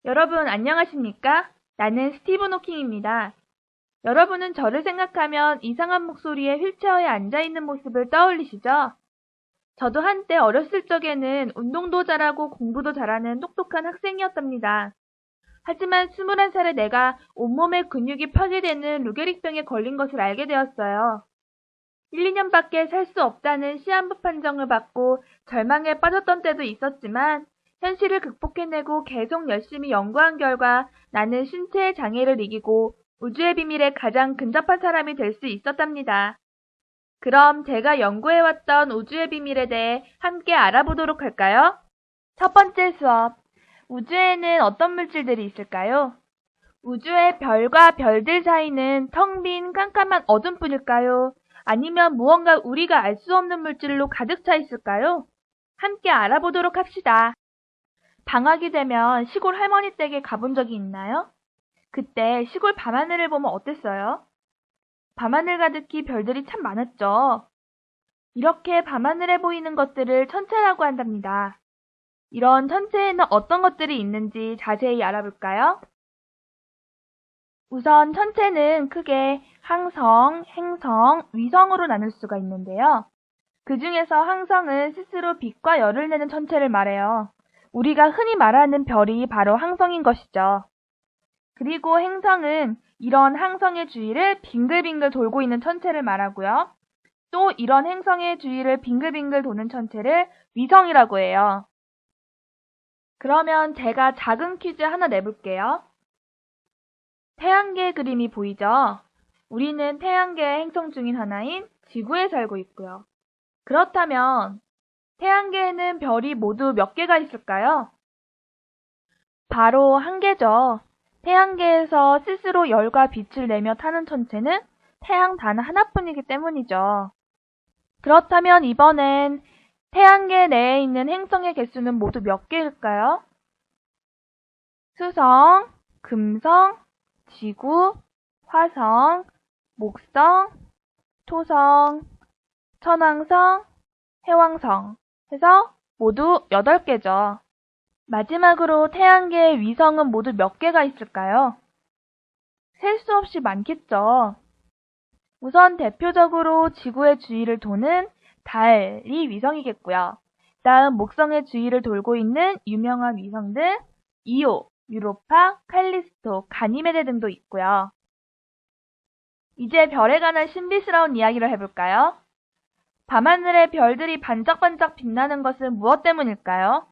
여러분 안녕하십니까? 나는 스티븐 호킹입니다. 여러분은 저를 생각하면 이상한 목소리에 휠체어에 앉아있는 모습을 떠올리시죠? 저도 한때 어렸을 적에는 운동도 잘하고 공부도 잘하는 똑똑한 학생이었답니다. 하지만 21살에 내가 온몸에 근육이 파괴되는 루게릭병에 걸린 것을 알게 되었어요. 1, 2년밖에 살 수 없다는 시한부 판정을 받고 절망에 빠졌던 때도 있었지만 현실을 극복해내고 계속 열심히 연구한 결과 나는 신체의 장애를 이기고 우주의 비밀에 가장 근접한 사람이 될 수 있었답니다. 그럼 제가 연구해왔던 우주의 비밀에 대해 함께 알아보도록 할까요? 첫 번째 수업, 우주에는 어떤 물질들이 있을까요? 우주의 별과 별들 사이는 텅 빈 깜깜한 어둠뿐일까요? 아니면 무언가 우리가 알 수 없는 물질로 가득 차 있을까요? 함께 알아보도록 합시다. 방학이 되면 시골 할머니 댁에 가본 적이 있나요? 그때 시골 밤하늘을 보면 어땠어요? 밤하늘 가득히 별들이 참 많았죠. 이렇게 밤하늘에 보이는 것들을 천체라고 한답니다. 이런 천체에는 어떤 것들이 있는지 자세히 알아볼까요? 우선 천체는 크게 항성, 행성, 위성으로 나눌 수가 있는데요. 그 중에서 항성은 스스로 빛과 열을 내는 천체를 말해요. 우리가 흔히 말하는 별이 바로 항성인 것이죠. 그리고 행성은 이런 항성의 주위를 빙글빙글 돌고 있는 천체를 말하고요. 또 이런 행성의 주위를 빙글빙글 도는 천체를 위성이라고 해요. 그러면 제가 작은 퀴즈 하나 내볼게요. 태양계 그림이 보이죠? 우리는 태양계의 행성 중인 하나인 지구에 살고 있고요. 그렇다면 태양계에는 별이 모두 몇 개가 있을까요? 바로 한 개죠. 태양계에서 스스로 열과 빛을 내며 타는 천체는 태양 단 하나뿐이기 때문이죠. 그렇다면 이번엔 태양계 내에 있는 행성의 개수는 모두 몇 개일까요? 수성, 금성, 지구, 화성, 목성, 토성, 천왕성, 해왕성 해서 모두 8개죠. 마지막으로 태양계의 위성은 모두 몇 개가 있을까요? 셀 수 없이 많겠죠. 우선 대표적으로 지구의 주위를 도는 달이 위성이겠고요. 다음 목성의 주위를 돌고 있는 유명한 위성들 이오, 유로파, 칼리스토, 가니메데 등도 있고요. 이제 별에 관한 신비스러운 이야기를 해볼까요? 밤하늘에 별들이 반짝반짝 빛나는 것은 무엇 때문일까요?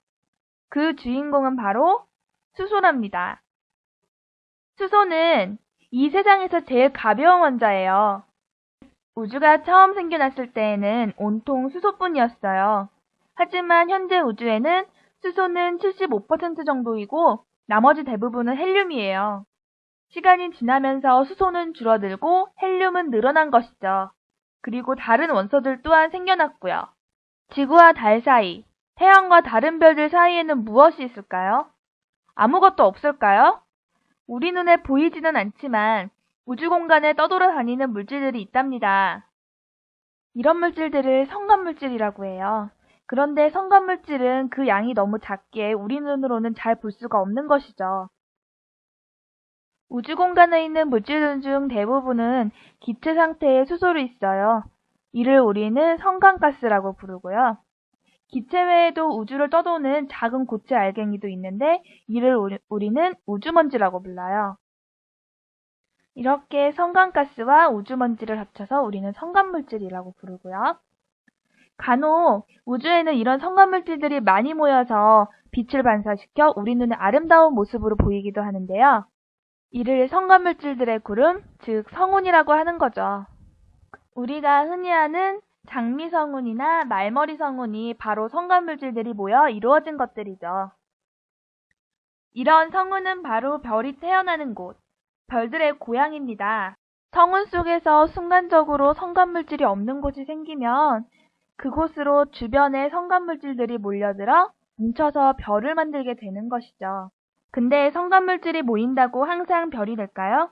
그 주인공은 바로 수소랍니다. 수소는 이 세상에서 제일 가벼운 원자예요. 우주가 처음 생겨났을 때에는 온통 수소뿐이었어요. 하지만 현재 우주에는 수소는 75% 정도이고 나머지 대부분은 헬륨이에요. 시간이 지나면서 수소는 줄어들고 헬륨은 늘어난 것이죠. 그리고 다른 원소들 또한 생겨났고요. 지구와 달 사이, 태양과 다른 별들 사이에는 무엇이 있을까요? 아무것도 없을까요? 우리 눈에 보이지는 않지만 우주 공간에 떠돌아다니는 물질들이 있답니다. 이런 물질들을 성간물질이라고 해요. 그런데 성간물질은 그 양이 너무 작기에 우리 눈으로는 잘 볼 수가 없는 것이죠. 우주 공간에 있는 물질들 중 대부분은 기체 상태의 수소로 있어요. 이를 우리는 성간가스라고 부르고요. 기체 외에도 우주를 떠도는 작은 고체 알갱이도 있는데 이를 우리는 우주먼지라고 불러요. 이렇게 성간가스와 우주먼지를 합쳐서 우리는 성간물질이라고 부르고요. 간혹 우주에는 이런 성간물질들이 많이 모여서 빛을 반사시켜 우리 눈에 아름다운 모습으로 보이기도 하는데요. 이를 성간물질들의 구름, 즉 성운이라고 하는 거죠. 우리가 흔히 아는 장미성운이나 말머리 성운이 바로 성간물질들이 모여 이루어진 것들이죠. 이런 성운은 바로 별이 태어나는 곳, 별들의 고향입니다. 성운 속에서 순간적으로 성간물질이 없는 곳이 생기면 그곳으로 주변의 성간물질들이 몰려들어 뭉쳐서 별을 만들게 되는 것이죠. 근데 성간물질이 모인다고 항상 별이 될까요?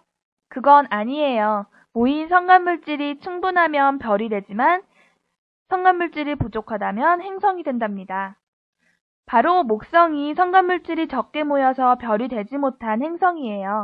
그건 아니에요. 모인 성간물질이 충분하면 별이 되지만 성간물질이 부족하다면 행성이 된답니다. 바로 목성이 성간물질이 적게 모여서 별이 되지 못한 행성이에요.